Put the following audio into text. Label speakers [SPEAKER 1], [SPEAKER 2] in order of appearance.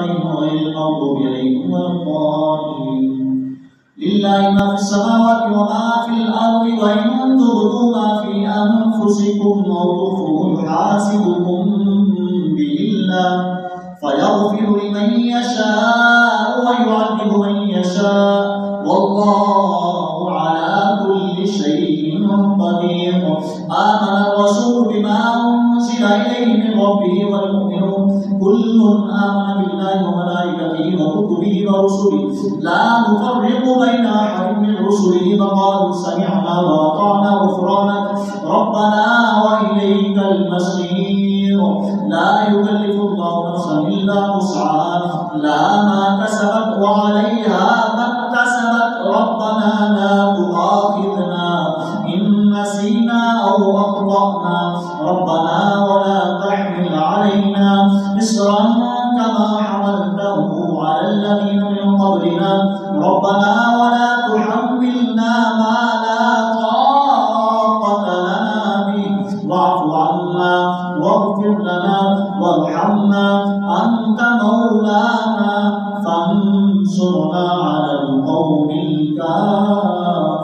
[SPEAKER 1] عليهم غير المغضوب عليهم ولا الضالين. لله ما في السماوات وما في الأرض وإن تبدوا ما في أنفسكم أو تخفوه يحاسبكم به الله فيغفر لمن يشاء ويعذب من يشاء والله على كل شيء قدير. آمن الرسول بما أنزل إليه من ربه والمؤمنون كل آمن بالله وملائكته وكتبه ورسله لا نفرق بين أحد من رسله فقالوا سمعنا وأطعنا غفرانك ربنا وإليك المصير. لا يكلف الله نفسا إلا وسعها لها ما كسبت وعليها ما اكتسبت ربنا لا تؤاخذنا إن نسينا أو أخطأنا ربنا ولا تحمل علينا إصرا كما حملته على الذين من قبلنا ربنا ولا تحملنا ما لا طاقة لنا به واعف عنا واغفر لنا وارحمنا أنت مولانا فانصرنا على القوم الكافرين.